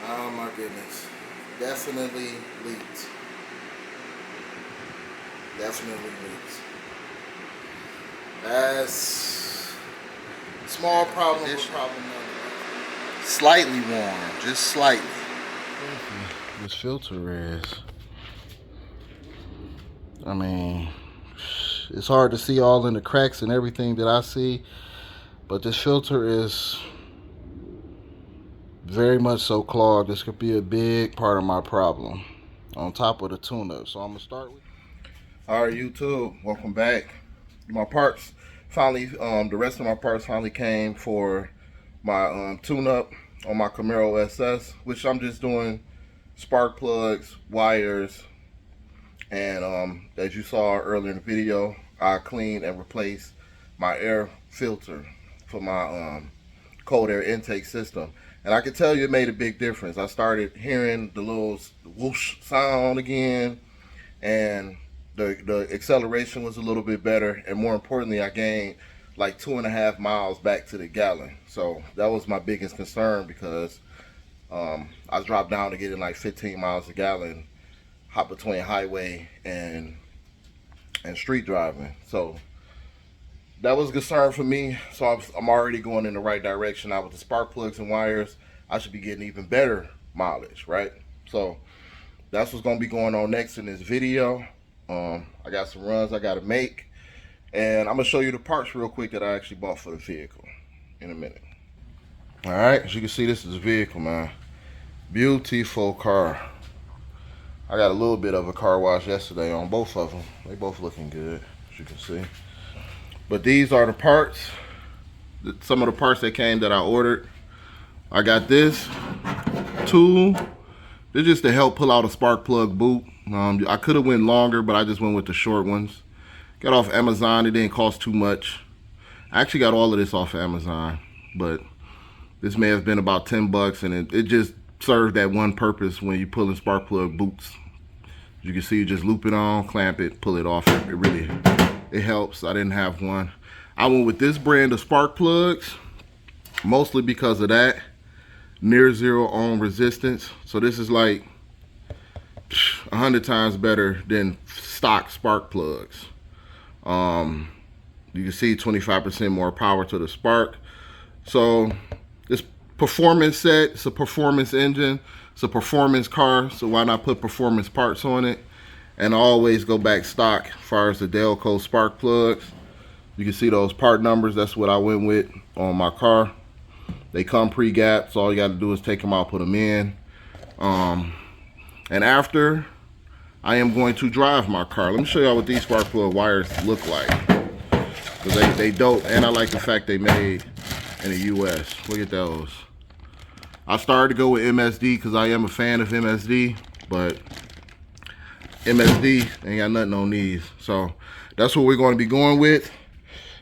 Oh my goodness. Definitely leaked. Definitely leaked. That's small problem, but problem nonetheless. Slightly worn, just slightly. This filter is. I mean, it's hard to see all in the cracks and everything that I see, but this filter is very much so clogged. This could be a big part of my problem on top of the tune-up. So I'm gonna start with. All right, YouTube, welcome back. My parts finally, the rest of my parts finally came for my tune-up on my Camaro SS, which I'm just doing spark plugs, wires, and as you saw earlier in the video, I cleaned and replaced my air filter for my cold air intake system. And I can tell you it made a big difference. I started hearing the little whoosh sound again, and the acceleration was a little bit better, and more importantly, I gained like 2.5 miles back to the gallon. So that was my biggest concern, because I dropped down to getting like 15 miles a gallon, hop between highway and street driving. So that was a concern for me. So I'm already going in the right direction. Now with the spark plugs and wires, I should be getting even better mileage, right? So that's what's going to be going on next in this video. I got some runs I got to make, and I'm going to show you the parts real quick that I actually bought for the vehicle in a minute. All right, as you can see, this is the vehicle, man. Beautiful car. I got a little bit of a car wash yesterday on both of them. They both looking good, as you can see. But these are the parts. Some of the parts that came that I ordered. I got this tool. This just to help pull out a spark plug boot. I could have went longer, but I just went with the short ones. Got off Amazon. It didn't cost too much. I actually got all of this off of Amazon, but this may have been about 10 bucks, and it just served that one purpose when you pulling spark plug boots. As you can see, you just loop it on, clamp it, pull it off. It helps. I didn't have one. I went with this brand of spark plugs, mostly because of that near zero ohm resistance. So this is like 100 times better than stock spark plugs. You can see 25% more power to the spark. So this performance set, it's a performance engine, it's a performance car, so why not put performance parts on it? And I always go back stock as far as the Delco spark plugs. You can see those part numbers. That's what I went with on my car. They come pre-gapped, so all you got to do is take them out, put them in. And after, I am going to drive my car. Let me show y'all what these spark plug wires look like, because they dope, and I like the fact they made in the US. Look at those. I started to go with MSD because I am a fan of MSD, but MSD ain't got nothing on these. So that's what we're going to be going with,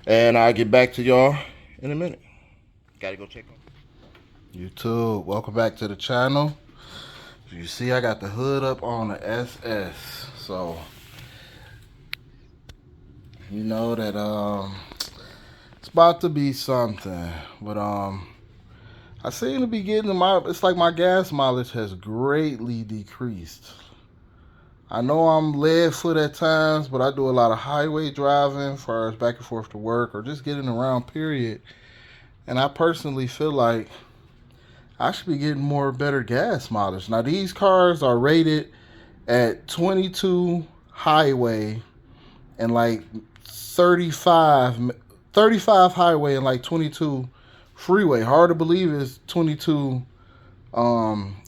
and I'll get back to y'all in a minute. Gotta go check on YouTube. Welcome back to the channel. As you see, I got the hood up on the SS, so you know that it's about to be something. But I seem to be getting it's like my gas mileage has greatly decreased. I know I'm lead foot at times, but I do a lot of highway driving as far as back and forth to work or just getting around, period. And I personally feel like I should be getting more better gas mileage. Now these cars are rated at 22 highway and like 35 highway and like 22 freeway. Hard to believe it's 22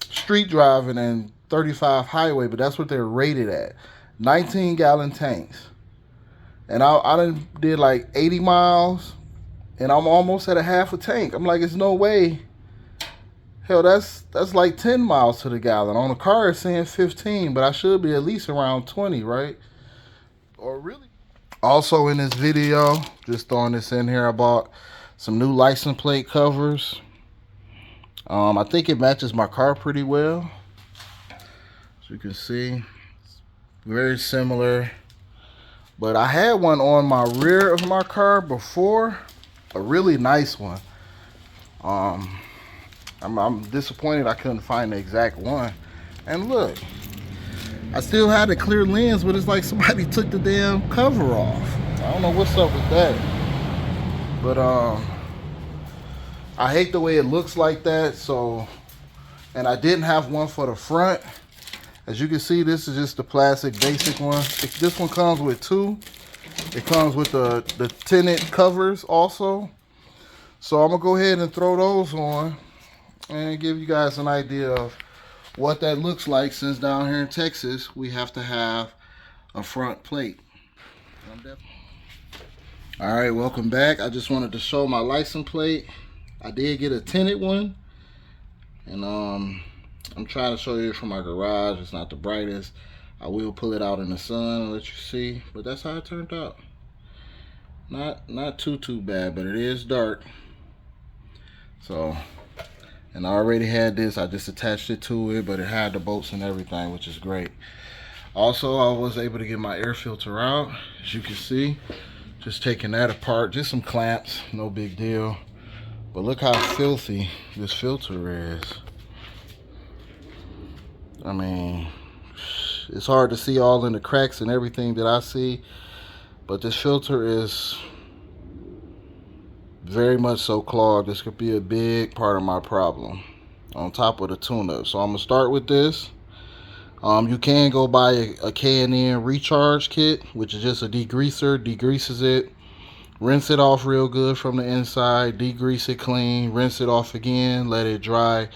street driving and 35 highway, but that's what they're rated at. 19-gallon tanks. And I did like 80 miles, and I'm almost at a half a tank. I'm like, it's no way. Hell, that's like 10 miles to the gallon. On the car it's saying 15, but I should be at least around 20, right? Or really. Also in this video, just throwing this in here, I bought some new license plate covers. I think it matches my car pretty well. As you can see, it's very similar. But I had one on my rear of my car before, a really nice one. I'm disappointed I couldn't find the exact one. And look, I still had a clear lens, but it's like somebody took the damn cover off. I don't know what's up with that. But I hate the way it looks like that. So, and I didn't have one for the front. As you can see, this is just the plastic basic one. This one comes with two. It comes with the tinted covers also. So I'm gonna go ahead and throw those on and give you guys an idea of what that looks like, since down here in Texas we have to have a front plate. All right, welcome back. I just wanted to show my license plate. I did get a tinted one, and I'm trying to show you from my garage. It's not the brightest. I will pull it out in the sun and let you see, but that's how it turned out. Not too bad, but it is dark. So, and I already had this. I just attached it to it, but it had the bolts and everything, which is great. Also, I was able to get my air filter out, as you can see. Just taking that apart, just some clamps, no big deal. But look how filthy this filter is. I mean, it's hard to see all in the cracks and everything that I see, but this filter is very much so clogged. This could be a big part of my problem, on top of the tune-up. So I'm gonna start with this. You can go buy a K&N recharge kit, which is just a degreaser. Degreases it, rinse it off real good from the inside, degrease it clean, rinse it off again, let it dry,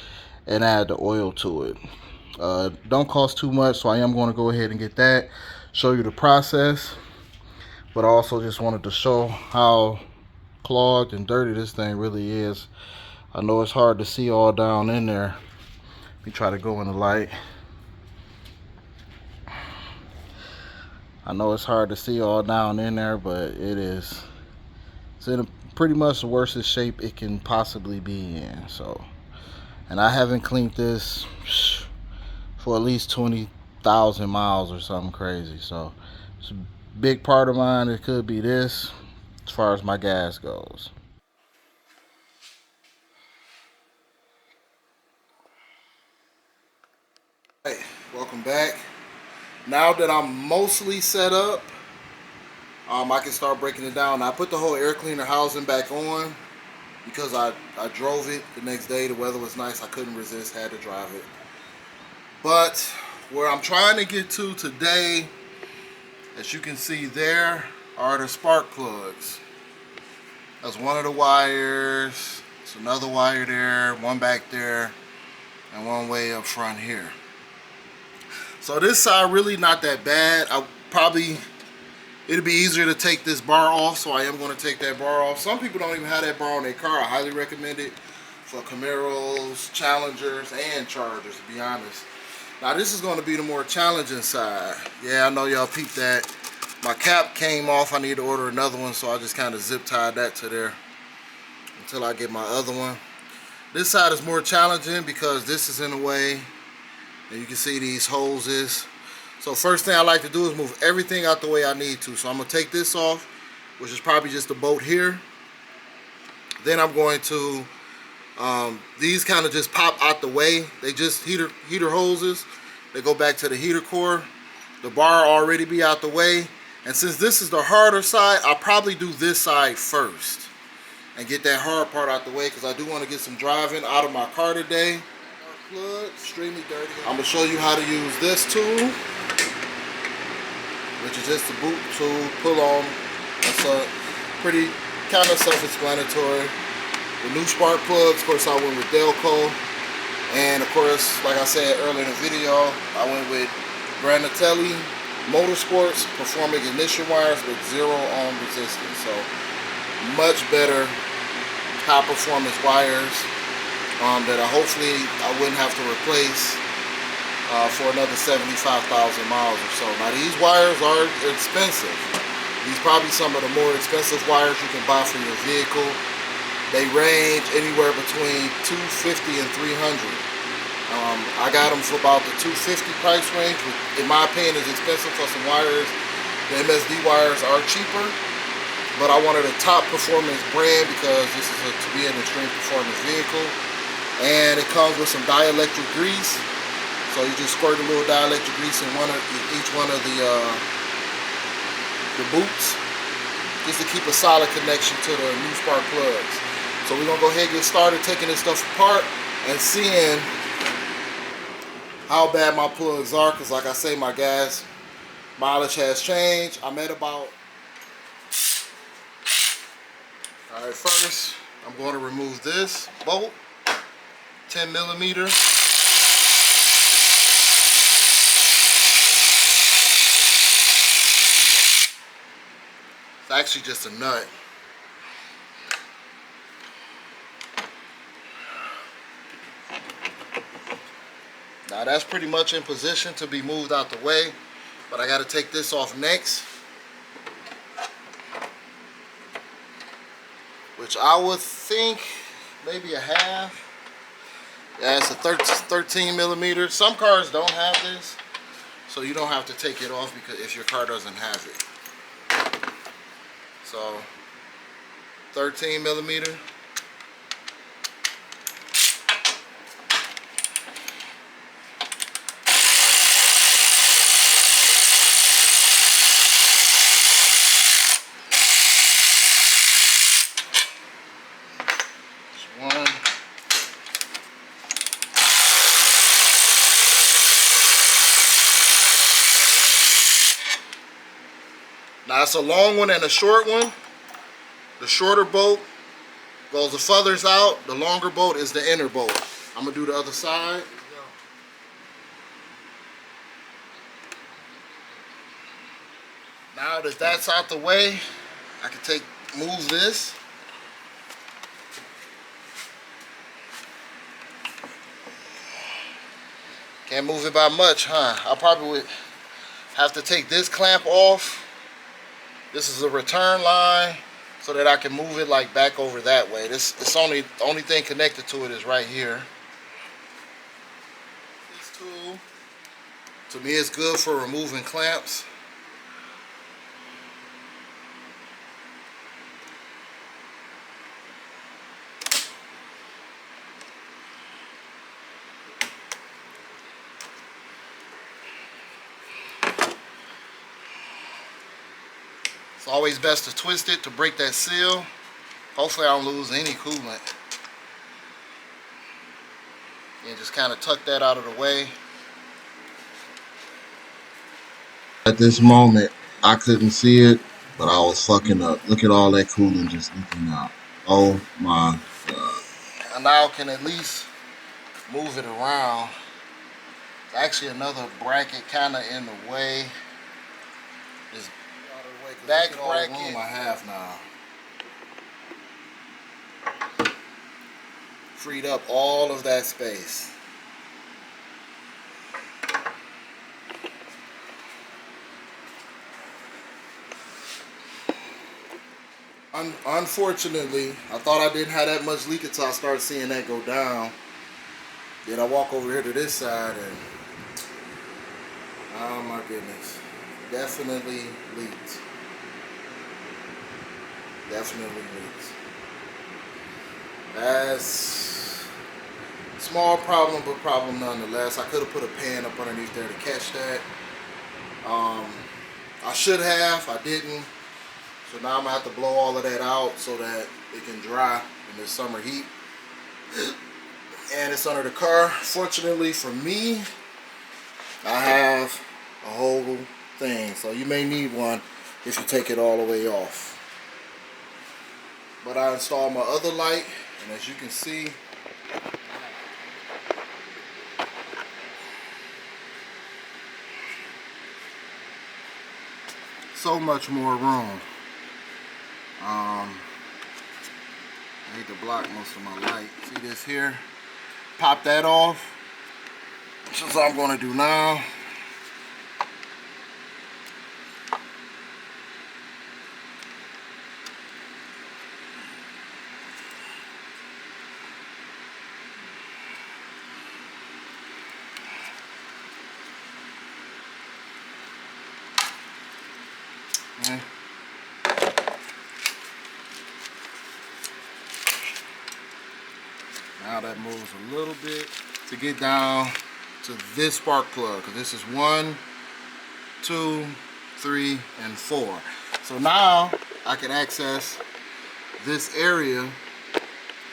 and add the oil to it. Don't cost too much, so I am going to go ahead and get that, show you the process. But I also just wanted to show how clogged and dirty this thing really is. I know it's hard to see all down in there. Let me try to go in the light. I know it's hard to see all down in there, but it's in pretty much the worst shape it can possibly be in. So, and I haven't cleaned this for at least 20,000 miles or something crazy. So it's a big part of mine. It could be this, as far as my gas goes. Hey, welcome back. Now that I'm mostly set up, I can start breaking it down. I put the whole air cleaner housing back on because I drove it the next day. The weather was nice. I couldn't resist, had to drive it. But where I'm trying to get to today, as you can see there, are the spark plugs. That's one of the wires. There's another wire there, one back there, and one way up front here. So this side really not that bad. It'd be easier to take this bar off, so I am going to take that bar off. Some people don't even have that bar on their car. I highly recommend it for Camaross, Challengers, and Chargers, to be honest. Now this is going to be the more challenging side. Yeah, I know y'all peeped that. My cap came off. I need to order another one, so I just kind of zip tied that to there until I get my other one. This side is more challenging because this is in the way. And you can see these hoses. So first thing I like to do is move everything out the way I need to. So I'm going to take this off, which is probably just a bolt here. Then I'm going to, these kind of just pop out the way. They just heater hoses. They go back to the heater core. The bar already be out the way. And since this is the harder side, I'll probably do this side first and get that hard part out the way, because I do want to get some driving out of my car today. Plug, extremely dirty. I'm gonna show you how to use this tool, which is just a boot tool, pull on. That's a pretty kind of self-explanatory. The new spark plugs, of course I went with Delco, and of course, like I said earlier in the video, I went with Granatelli Motorsports Performing Ignition wires with 0 ohm resistance. So much better high performance wires that hopefully I wouldn't have to replace for another 75,000 miles or so. Now these wires are expensive. These probably some of the more expensive wires you can buy for your vehicle. They range anywhere between $250 and $300. I got them for about the $250 price range, which in my opinion is expensive for some wires. The MSD wires are cheaper, but I wanted a top performance brand because this is to be an extreme performance vehicle. and it comes with some dielectric grease. So you just squirt a little dielectric grease in each one of the boots, just to keep a solid connection to the new spark plugs. So we're gonna go ahead and get started taking this stuff apart and seeing how bad my plugs are, because like I say, my gas mileage has changed. I'm at about, all right, first I'm going to remove this bolt, 10 millimeter. It's actually just a nut. Now that's pretty much in position to be moved out the way, but I got to take this off next, which I would think maybe a half. Yeah, it's a 13 millimeter. Some cars don't have this, so you don't have to take it off because if your car doesn't have it. So 13 millimeter. One. Now it's a long one and a short one. The shorter bolt goes the feathers out. The longer bolt is the inner bolt. I'm gonna do the other side. Now that that's out the way, I can move this. Can't move it by much, huh? I probably would have to take this clamp off. This is a return line so that I can move it like back over that way. The only thing connected to it is right here. This tool, to me, it's good for removing clamps. It's always best to twist it to break that seal. Hopefully I don't lose any coolant. And just kind of tuck that out of the way. At this moment, I couldn't see it, but I was fucking up. Look at all that coolant just leaking out. Oh my God. I now can at least move it around. There's actually another bracket kind of in the way. This back bracket. Room I have now. Freed up all of that space. Unfortunately, I thought I didn't have that much leak until I started seeing that go down. Then I walk over here to this side and, oh my goodness, definitely leaked. Definitely leaked. That's a small problem, but problem nonetheless. I could have put a pan up underneath there to catch that. I should have, I didn't. So now I'm gonna have to blow all of that out so that it can dry in this summer heat. And it's under the car. Fortunately for me, I have a whole thing. So you may need one if you take it all the way off. But I installed my other light, and as you can see, so much more room. I need to block most of my light. See this here? Pop that off. Which is what I'm going to do now. Okay. Now Now that moves a little bit to get down to this spark plug, because this is 1, 2, 3, and 4. So now I can access this area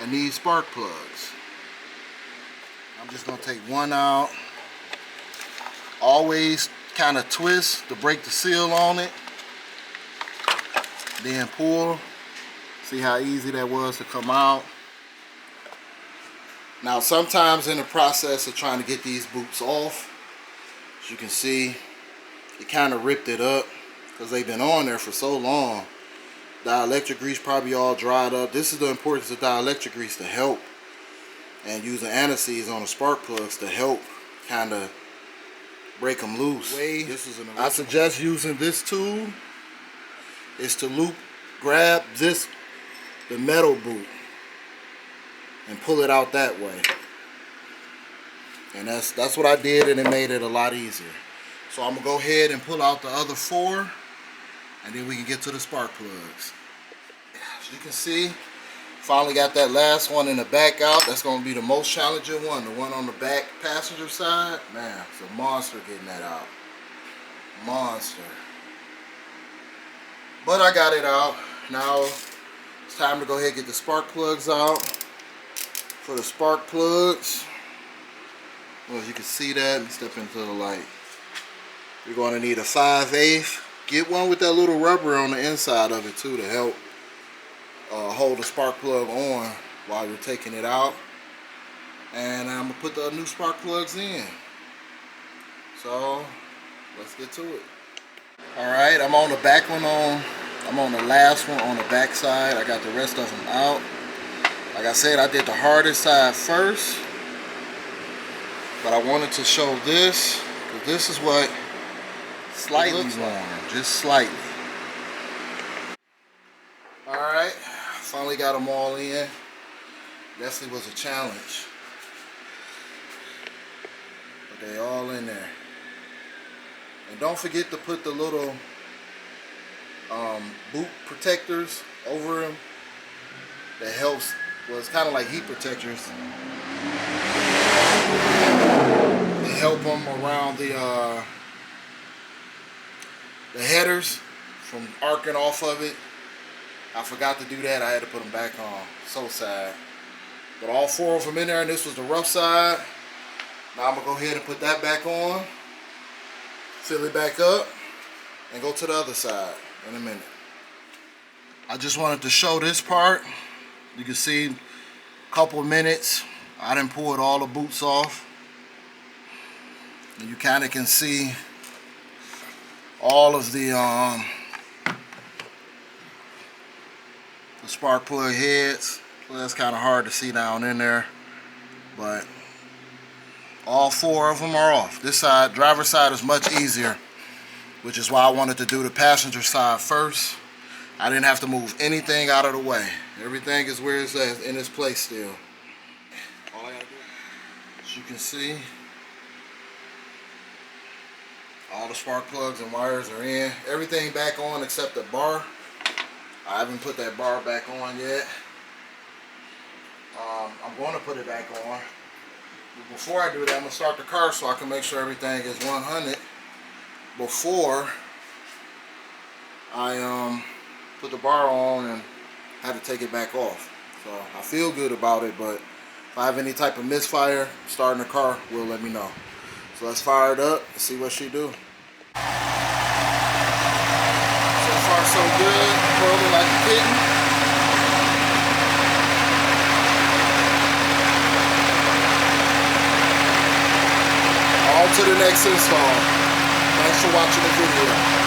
and these spark plugs. I'm just gonna take one out. Always kind of twist to break the seal on it. Then pull. See how easy that was to come out. Now sometimes in the process of trying to get these boots off, as you can see, it kind of ripped it up because they've been on there for so long. Dielectric grease probably all dried up. This is the importance of dielectric grease, to help, and using anti-seize on the spark plugs to help kind of break them loose. I suggest using this tool is to grab the metal boot and pull it out that way. And that's what I did, and it made it a lot easier. So I'm gonna go ahead and pull out the other 4, and then we can get to the spark plugs. As you can see, finally got that last one in the back out. That's gonna be the most challenging one. The one on the back passenger side, man, it's a monster getting that out. Monster. But I got it out. Now it's time to go ahead and get the spark plugs out. For the spark plugs, well, as you can see that, let me step into the light. You're going to need a 5/8. Get one with that little rubber on the inside of it too, to help hold the spark plug on while you're taking it out. And I'm going to put the new spark plugs in. So let's get to it. Alright, I'm on the back one I'm on the last one on the back side. I got the rest of them out. Like I said, I did the hardest side first, but I wanted to show this, because this is what slightly warm, just slightly. Alright, finally got them all in. Definitely was a challenge, but they all in there. And don't forget to put the little boot protectors over them. That helps. Well, it's kind of like heat protectors. They help them around the headers from arcing off of it. I forgot to do that. I had to put them back on. So sad. But all 4 of them in there, and this was the rough side. Now I'm going to go ahead and put that back on. Fill it back up. And go to the other side in a minute. I just wanted to show this part. You can see a couple of minutes. I done pulled all the boots off. And you kind of can see all of the spark plug heads. So that's kind of hard to see down in there. But all 4 of them are off. This side, driver's side, is much easier, which is why I wanted to do the passenger side first. I didn't have to move anything out of the way. Everything is where it's at, in its place still. All I gotta do, as you can see, all the spark plugs and wires are in. Everything back on except the bar. I haven't put that bar back on yet. I'm going to put it back on. But before I do that, I'm going to start the car so I can make sure everything is 100 before I put the bar on and had to take it back off. So I feel good about it, but if I have any type of misfire starting the car, will let me know. So let's fire it up and see what she do. So far so good, rolling like a kitten. On to the next install. Thanks for watching the video.